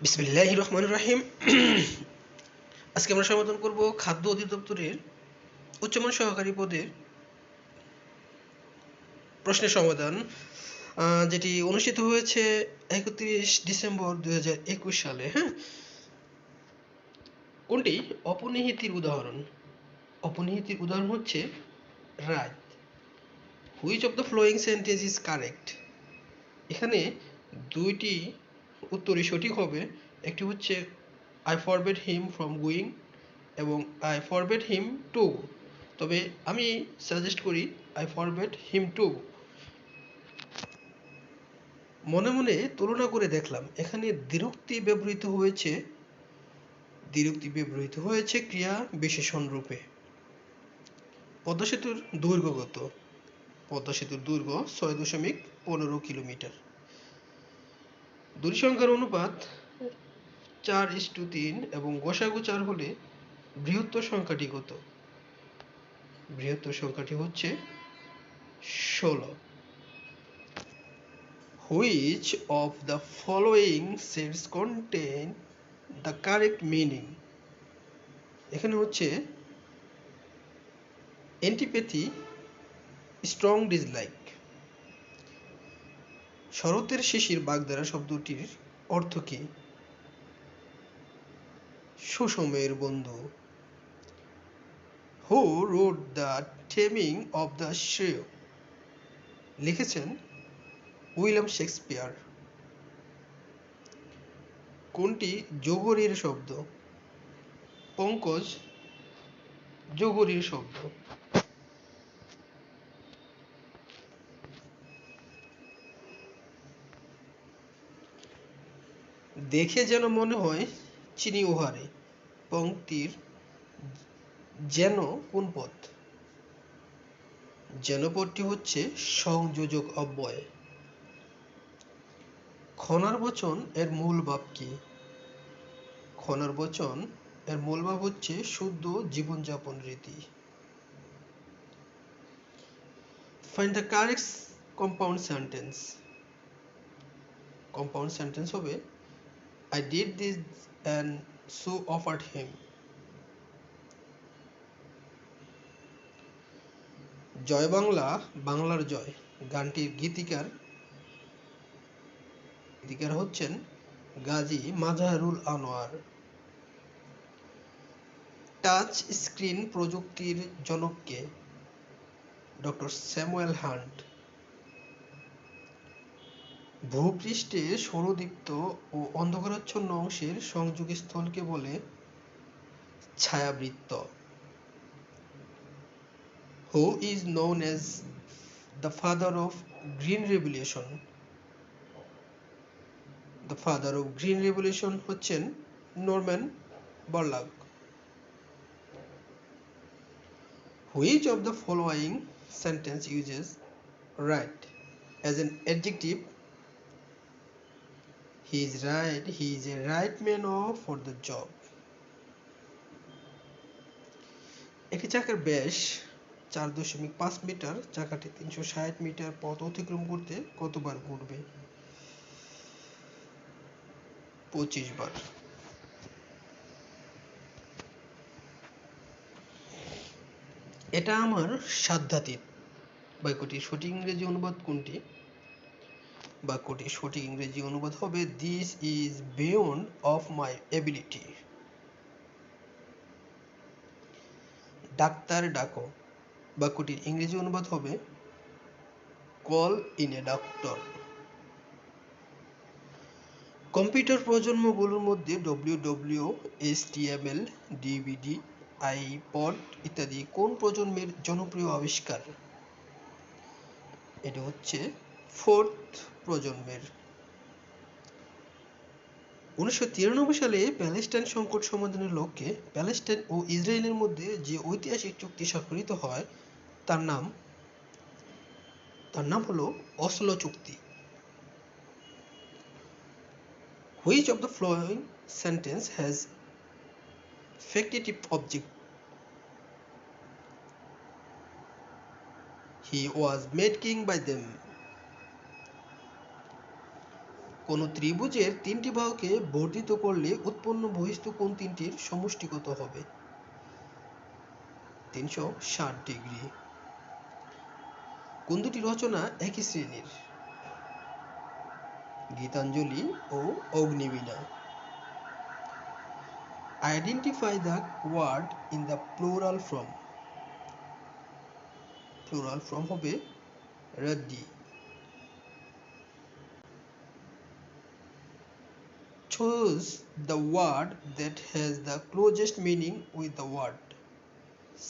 বিসমিল্লাহির রহমানির রহিম। আজকে আমরা সমাধান করব খাদ্য অধিদপ্তরের উচ্চমান সহকারী পদের প্রশ্নের সমাধান, যেটি অনুষ্ঠিত হয়েছে 31 ডিসেম্বর 2021 সালে। কোনটি অপনিহিতির উদাহরণ? অপনিহিতির উদাহরণ হচ্ছে right. Which of the following sentence is correct? এখানে দুইটি উত্তরই সঠিক হবে। একটি হচ্ছে I forbade him from going এবং আই ফরবেড হিম টু। তবে আমি সাজেস্ট করি আই ফরবেড হিম টু। মনে মনে তুলনা করে দেখলাম এখানে দ্বিরুক্তি ব্যবহৃত হয়েছে ক্রিয়া বিশেষণ রূপে। পদ্মা সেতুর দৈর্ঘ্য কত? পদ্মা সেতুর দৈর্ঘ্য 6.15 কিলোমিটার। দুটি সংখ্যার অনুপাত 4:3 এবং গসাগু 4 হলে বৃহত্তর সংখ্যাটি কত? বৃহত্তর সংখ্যাটি হচ্ছে 16। Which of the following sets contain the correct meaning? এখানে হচ্ছে antipathy, strong dislike. শরতের শিশির বাগধারা শব্দটির অর্থ কি? সুসময়ের বন্ধু। Who wrote the Taming of the Shrew? লিখেছেন উইলিয়াম শেক্সপিয়ার। কোনটি যোগরীর শব্দ? পঙ্কজ যোগরীর শব্দ। দেখে যেন মনে হয় চিনি উহারে পংক্তির যেন কোন পদ? যেন পদটি হচ্ছে সংযোজক অব্যয়। খনার বচন এর মূল ভাব কি? খনার বচন এর মূল ভাব হচ্ছে শুদ্ধ জীবনযাপন রীতি। Find the correct compound sentence. Compound sentence হবে I did this and so offered him. জয় বাংলা বাংলার জয় গানটির গীতিকার হচ্ছেন গাজী মাজহারুল আনোয়ার। টাচ স্ক্রিন প্রযুক্তির জনক কে? Doctor Samuel Hunt. ভূপৃষ্ঠে সৌরদীপ্ত ও অন্ধকারাচ্ছন্ন অংশের সংযোগস্থলকে বলে ছায়াবৃত্ত। Who is known as the father of Green Revolution? The father of Green Revolution হচ্ছেন Norman বরলাগ। Which of the following sentence uses right as an adjective? He is right. He is a right man for the job. একটি চাকার ব্যাস 4.5 metre. চাকাটি 360 metre পথ অতিক্রম করতে কতবার ঘুরবে? 25 বার। এটা আমার সাধ্যাতীত বাক্যটির সঠিক ইংরেজি অনুবাদ কোনটি? বাক্যটির সঠিক ইংরেজি অনুবাদ হবে This is beyond of my ability. Doctor ডাকো বাক্যটির ইংরেজি অনুবাদ হবে Call in a doctor. Computer প্রজন্মগুলোর মধ্যে WWW, HTML, DVD, iPod ইত্যাদি কোন প্রজন্মের জনপ্রিয় আবিষ্কার? এটা হচ্ছে 4th প্রজন্মের। 1993 সালে প্যালেস্টাইন সংকট সমাধানের লক্ষ্যে প্যালেস্টাইন ও ইসরায়েলের মধ্যে যে ঐতিহাসিক চুক্তি স্বাক্ষরিত হয় তার নাম হলো অসলো চুক্তি। Which of the following sentence has factitive object? He was made king by them. কোনো ত্রিভুজের তিনটি বাহুকে বর্ধিত করলে উৎপন্ন বহিস্থ কোণ তিনটির সমষ্টি কত হবে? 360 ডিগ্রি। কোন দুটি রচনা একই শ্রেণীর? গীতাঞ্জলি ও Agnibina. Identify the word in the plural form. Plural form হবে raddi. Choose the word that has the closest meaning with the word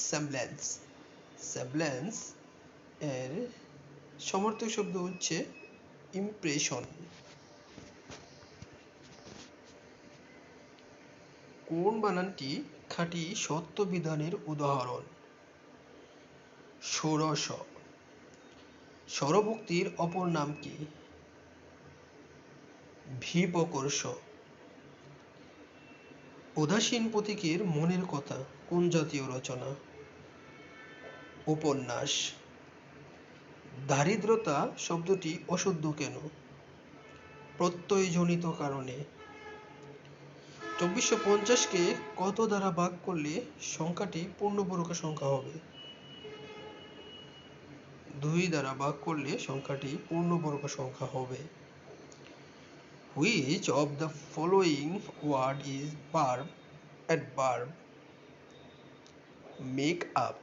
semblance. Semblance এর সমর্থক শব্দ হচ্ছে impression. কোন বানানটি খাঁটি সত্য বিধানের উদাহরণ? ষোড়শ। স্বরভুক্তির অপর নাম কি? ভিপকর্ষ। উদাসীন প্রতীকের মনের কথা কোন জাতীয় রচনা? উপন্যাস। দারিদ্রতা শব্দটি অশুদ্ধ কেন? প্রত্যয়জনিত কারণে। 2450 কত দ্বারা ভাগ করলে সংখ্যাটি পূর্ণবর্গ সংখ্যা হবে? 2 দ্বারা ভাগ করলে সংখ্যাটি পূর্ণবর্গ সংখ্যা হবে। Which of the following word is verb? Adverb. Make up.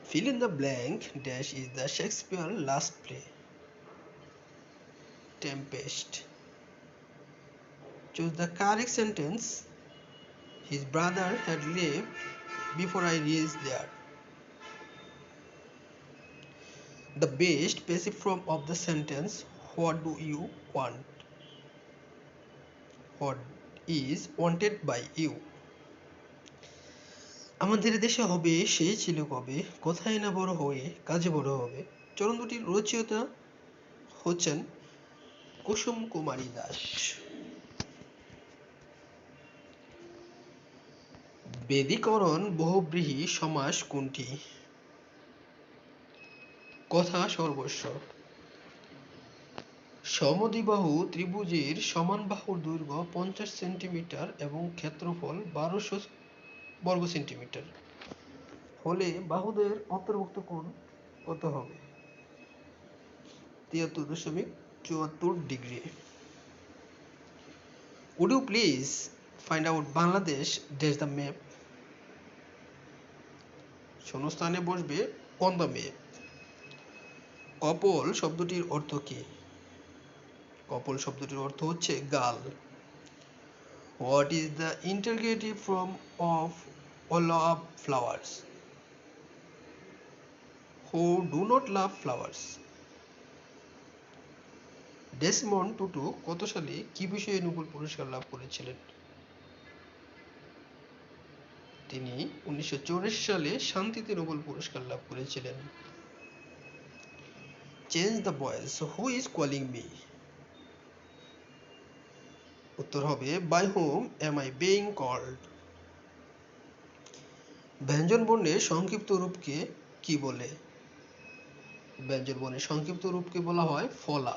Fill in the blank. Dash is the Shakespeare last play. Tempest. Choose the correct sentence. His brother had left before I reached there. The best passive form of the sentence, what do you want? What is wanted by you? আমাদের দেশে হবে সে ছিল কবে, কোথায় না বড় হয়ে কাজে বড় হবে। চরণ দুটির রচয়িতা হচ্ছেন কুসুম কুমারী দাস। বেদীকরণ বহুব্রীহি সমাস কোনটি? কথা সর্বস্ব। সমদ্বিবাহু ত্রিভুজের সমান বাহুর দৈর্ঘ্য 50 সেন্টিমিটার এবং ক্ষেত্রফল 1200 বর্গ সেন্টিমিটার হলে বাহুদের অন্তর্ভুক্ত কোণ কত হবে? 73.74 degree. Would you please find out Bangladesh dash the map? শূন্যস্থানে বসবে on the map. কপল শব্দটির অর্থ কি? কপল শব্দটির অর্থ হচ্ছে গাল। What is the interrogative form of love flowers? Who do not love flowers? Desmond Tutu কত সালে কি বিষয়ে নোবেল পুরস্কার লাভ করেছিলেন? তিনি 1984 সালে শান্তিতে নোবেল পুরস্কার লাভ করেছিলেন। Change the voice. Who is calling me? উত্তর হবে by whom am I being called. ব্যঞ্জন বর্ণের সংক্ষিপ্ত রূপকে কি বলে? ব্যঞ্জন বর্ণের সংক্ষিপ্ত রূপকে বলা হয় ফলা।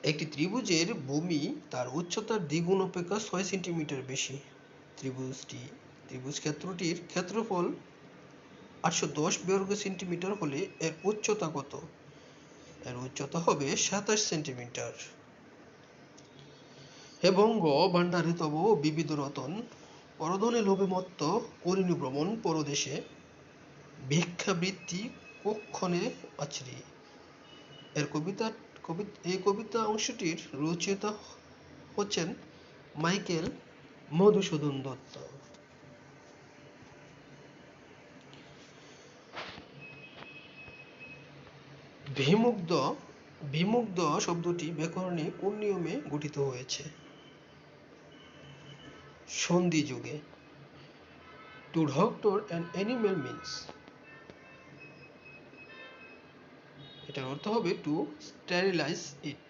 একটি ত্রিভুজের ভূমি তার উচ্চতার দ্বিগুণ অপেক্ষা 6 সেন্টিমিটার বেশি। ত্রিভুজ ক্ষেত্রটির ক্ষেত্রফল 810 বর্গ সেন্টিমিটার হলে এর উচ্চতা কত? এর উচ্চতা হবে 27 সেন্টিমিটার। এবং ভাণ্ডারে তব বিবিধ রতন, পরধনে লোভে মত্ত করিনু ভ্রমণ পরদেশে, ভিক্ষাবৃত্তি কুক্ষণে আছড়ি। এই কবিতা অংশটির রচয়িতা হচ্ছেন মাইকেল মধুসূদন দত্ত। বিমুগ্ধ শব্দটি ব্যাকরণে কোন নিয়মে গঠিত হয়েছে? সন্ধি যুগে। To doctor an animal means, এটার অর্থ হবে to sterilise it.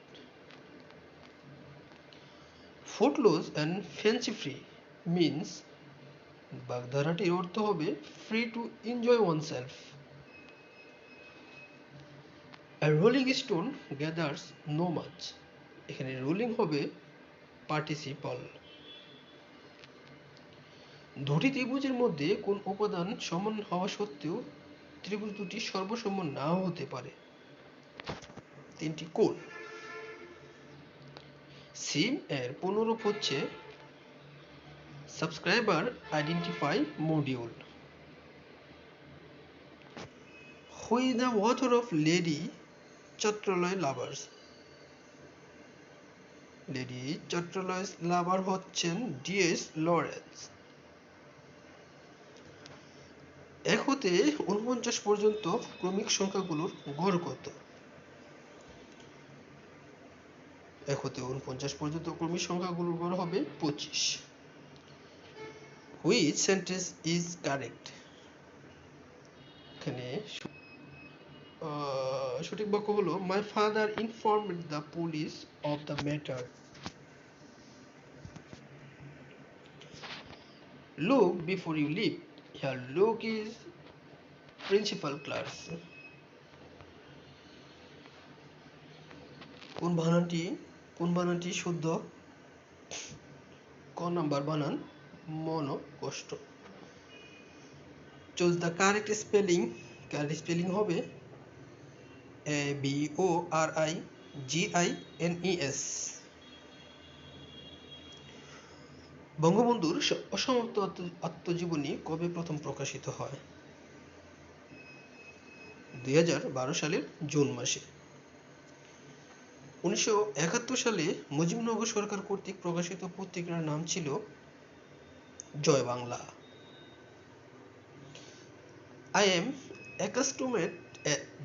Footloose and fancy free means, বাগধারাটির অর্থ হবে free to enjoy oneself. A rolling stone gathers no much. এখানে রোলিং হবে পার্টিসিপল। দুটি ত্রিভুজের মধ্যে কোন উপাদান সমান হওয়া সত্ত্বেও ত্রিভুজ দুটি সর্বসম নাও হতে পারে? তিনটি কোণ। সিম এর পুনরূপ হচ্ছে subscriber identify module. Who is the author of lady Chatterley lovers? Lady Chatterley lover হচ্ছেন ডিএস লরেন্স। 1 হতে 49 পর্যন্ত ক্রমিক সংখ্যাগুলোর গড় কত? 1 হতে 49 পর্যন্ত ক্রমিক সংখ্যাগুলোর গড় হবে 25। Which sentence is correct? এখানে সঠিক বাক্য হলো My father informed the police of the matter. Look before you leap. Here look is principal class. কোন বানানটি শুদ্ধ? ক নাম্বার বানান মনো কষ্ট। Choose the correct spelling. Correct spelling হবে ABORIGINES। বঙ্গবন্ধুর অসমাপ্ত আত্মজীবনী কবে প্রথম প্রকাশিত হয়? 2012 সালের জুন মাসে। 1971 সালে মুজিবনগর সরকার কর্তৃক প্রকাশিত পত্রিকার নাম ছিল জয় Bangla. I am accustomed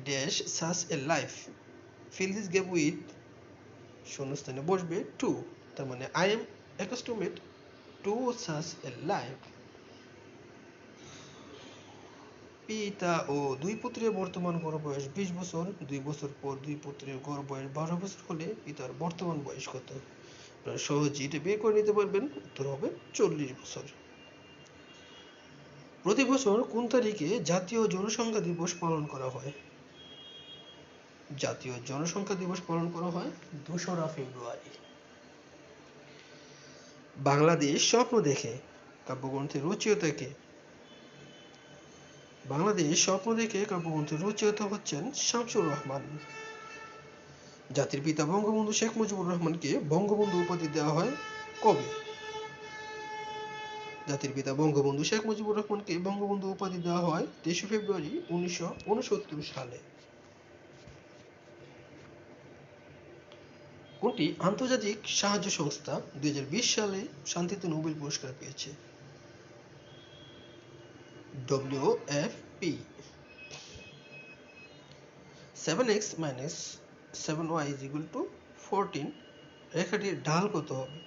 dash such a life. Fill this gap with শূন্যস্থানে বসবে to। তার মানে I am accustomed to such a life. পিতা ও দুই পুত্রের বর্তমান গড় বয়স 20 বছর। 2 বছর পর দুই পুত্রের গড় বয়স 12 বছর হলে পিতার বর্তমান বয়স কত? আপনারা সহজেই এটা বের করে নিতে পারবেন। উত্তর হবে 40 বছর। প্রতি বছর কোন তারিখে জাতীয় জনসংখ্যা দিবস পালন করা হয়? জাতীয় জনসংখ্যা দিবস পালন করা হয় 2রা ফেব্রুয়ারি। বাংলাদেশ স্বপ্ন দেখে কাব্যগ্রন্থের রচয়িতা কে? বাংলাদেশ স্বপ্ন দেখে কাব্যগ্রন্থের রচয়িতা হচ্ছেন শামসুর রহমান। জাতির পিতা বঙ্গবন্ধু শেখ মুজিবুর রহমানকে বঙ্গবন্ধু উপাধি দেওয়া হয় কবে? জাতির পিতা বঙ্গবন্ধু শেখ মুজিবুর রহমানকে বঙ্গবন্ধু উপাধি দেওয়া হয় 23 ফেব্রুয়ারি 1969 সালে। কোনটি আন্তর্জাতিক সাহায্য সংস্থা 2020 সালে শান্তিতে নোবেল পুরস্কার পেয়েছে? WFP। 7x - 7y = 14 রেখাটির ঢাল কত হবে?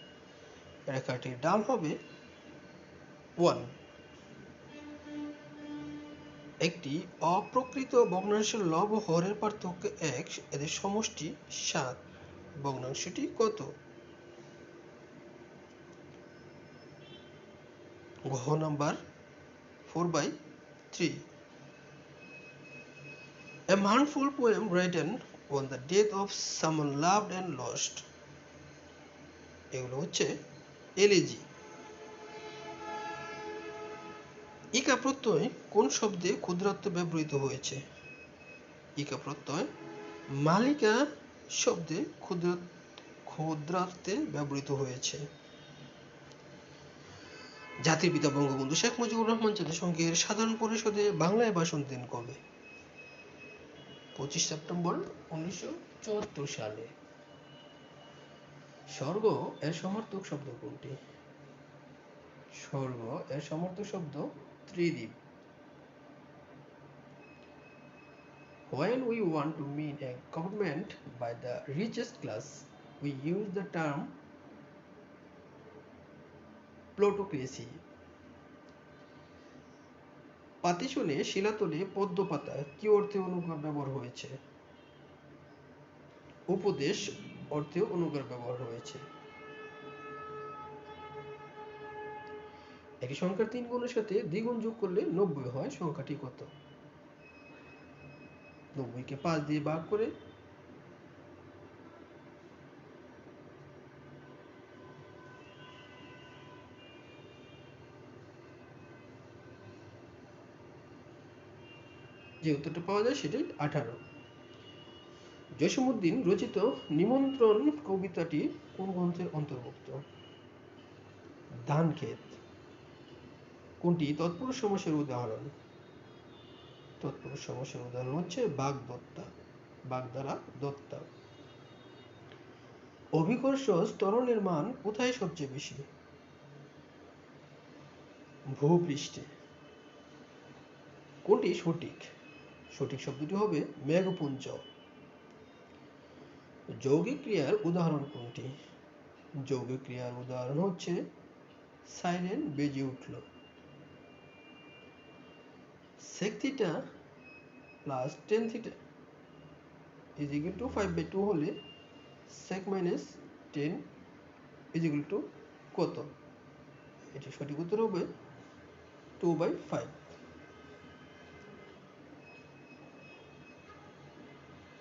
রেখাটির ঢাল হবে 1। একটি অপ্রকৃত ভগ্নাংশের লব ও হরের পার্থক্য x, এদের সমষ্টি 7, ভগ্নাংশটি কত? ঘ number 4/3। A mournful poem written on the death of someone loved and lost. এগুলো হচ্ছে এলিজি। ইকা প্রত্যয় কোন শব্দে ক্ষুদ্রার্থে ব্যবহৃত হয়েছে? ইকা প্রত্যয় মালিকা শব্দে ক্ষুদ্রার্থে ব্যবহৃত হয়েছে। জাতির পিতা বঙ্গবন্ধু শেখ মুজিবুর রহমান জাতিসংঘের সাধারণ পরিষদে বাংলায় ভাষণ দেন কবে? 25 সেপ্টেম্বর 1974 সালে। স্বর্গ এর সমার্থক শব্দ কোনটি? স্বর্গ এর সমার্থক শব্দ Tridip. When we want to mean a government by the richest class, we use the term plutocracy. পাতিশনে শিলাতলে পদ্ম পাতা কি অর্থে অনুগার ব্যবহার হয়েছে? উপদেশ অর্থে অনুগার ব্যবহার হয়েছে। একটি সংখ্যার 3 গুণের সাথে দ্বিগুণ যোগ করলে 90 হয়, সংখ্যাটি কত? 90 কে 5 দিয়ে ভাগ করে যে উত্তরটা পাওয়া যায় সেটাই 18। জসীমউদ্দীন রচিত নিমন্ত্রণ কবিতাটি কোন গ্রন্থের অন্তর্ভুক্ত? ধানক্ষেত। কোনটি তৎপুরুষ সমাসের উদাহরণ? তৎপুরুষ সমাসের উদাহরণ হচ্ছে বাগদত্তা, বাগধারা দত্তা। অভিকর্ষ ত্বরণের মান কোথায় সবচেয়ে বেশি? ভূপৃষ্ঠে। কোনটি সঠিক? সঠিক শব্দটি হবে মেঘপুঞ্জ। যৌগিক ক্রিয়ার উদাহরণ কোনটি? যৌগিক ক্রিয়ার উদাহরণ হচ্ছে সাইরেন বেজে উঠল। sec theta plus tan theta is equal to 5/2 হলে sec minus tan is equal to কত? এটি সঠিক উত্তর হবে 2/5।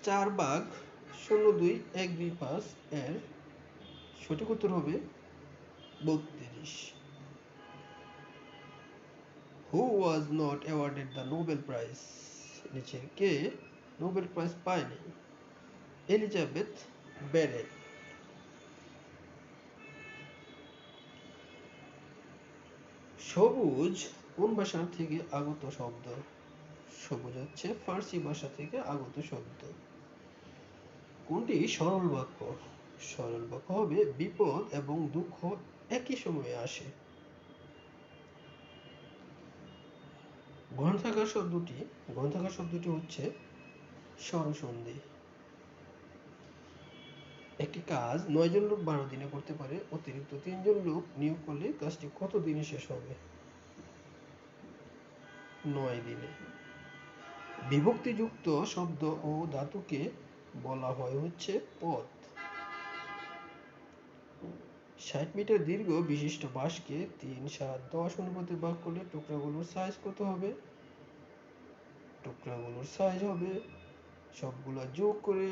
4/02-125 এর সঠিক উত্তর হবে 32। Who was not awarded the Nobel Prize? নিচের কে নোবেল প্রাইজ পায়নি? Elizabeth Barrett. সবুজ কোন ভাষা থেকে আগত শব্দ? সবুজ হচ্ছে ফার্সি ভাষা থেকে আগত শব্দ। কোনটি সরল বাক্য? সরল বাক্য হবে বিপদ এবং দুঃখ একই সময়ে আসে। গ্রন্থাগার শব্দটি হচ্ছে স্বরসন্ধি। একটি কাজ 9 জন লোক 12 দিনে করতে পারে, অতিরিক্ত 3 জন লোক নিয়োগ করলে কাজটি কত দিনে শেষ হবে? 9 দিনে। বিভক্তিযুক্ত শব্দ ও ধাতুকে বলা হয় হচ্ছে পদ। 60 মিটার দীর্ঘ বিশিষ্ট বাঁশকে 3, 7, 10 অনুপাতে ভাগ করলে টুকরাগুলোর সাইজ কত হবে? টুকরাগুলোর সাইজ হবে সবগুলা যোগ করে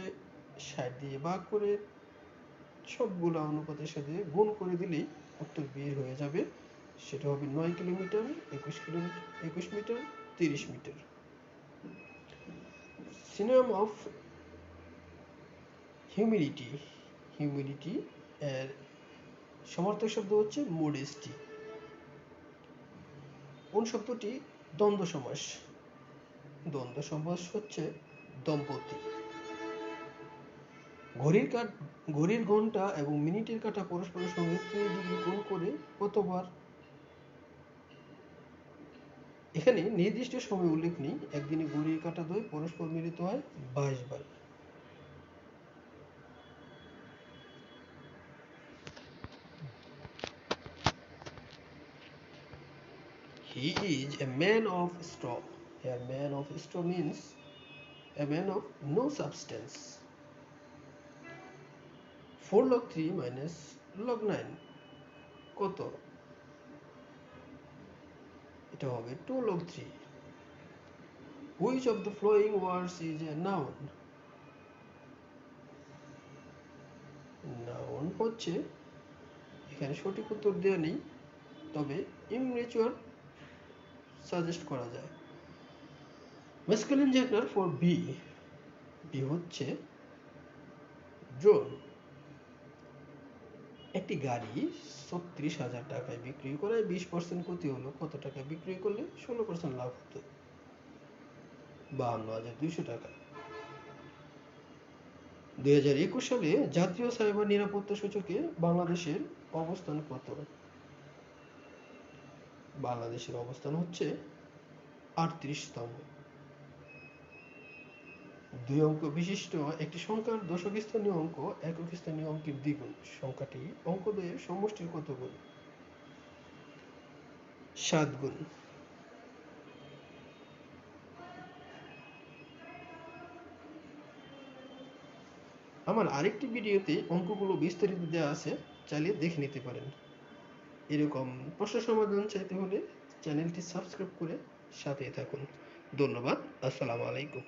60 দিয়ে ভাগ করে সবগুলা অনুপাতের সাথে গুণ করে দিলেই উত্তর বের হয়ে যাবে। সেটা হবে 9 kilometre, 21 metre, 30 metre. Synonym of humility এর সমার্থক শব্দ হচ্ছে মডেস্টি। কোন শব্দটি দ্বন্দ্ব সমাস? দ্বন্দ্ব সমাস হচ্ছে দম্পতি। ঘড়ির ঘন্টা এবং মিনিটের কাঁটা পরস্পরের সঙ্গে 30 ডিগ্রি কোণ করে কতবার? এখানে নির্দিষ্ট সময় উল্লেখ নেই। একদিনে ঘড়ির কাঁটা দ্বয় পরস্পর মিলিত হয় 22 বার। He is a man of straw. Here man of straw means a man of no substance. 4 log 3 minus log 9 কত? এটা হবে 2 log 3. Which of the following words is a noun? Noun হচ্ছে, এখানে সঠিক উত্তর দেওয়া নেই, তবে ইমম্যাচুয়ার সাজেস্ট করা যায়। Masculine gender for B হচ্ছে ড্রোন। একটি গাড়ি 36,000 টাকায় বিক্রি করে 20% ক্ষতি হলো, কত টাকা বিক্রি করলে 16% লাভ হতো? 52,200 টাকা। 2021 সালে জাতীয় সাইবার নিরাপত্তা সূচকে বাংলাদেশের অবস্থান কত? বাংলাদেশের অবস্থান হচ্ছে 38তম। 2 অঙ্ক বিশিষ্ট একটি সংখ্যার দশক স্থানীয় অঙ্ক একক স্থানীয় অঙ্কের দ্বিগুণ। সংখ্যাটি অঙ্কদ্বয়ের সমষ্টির কত গুণ? 7 গুণ। আমার আরেকটি ভিডিওতে অঙ্কগুলো বিস্তারিত দেওয়া আছে, চাইলে দেখে নিতে পারেন। এরকম প্রশ্ন সমাধান চাইতে হলে চ্যানেলটি সাবস্ক্রাইব করে সাথে থাকুন। ধন্যবাদ। আসসালামু আলাইকুম।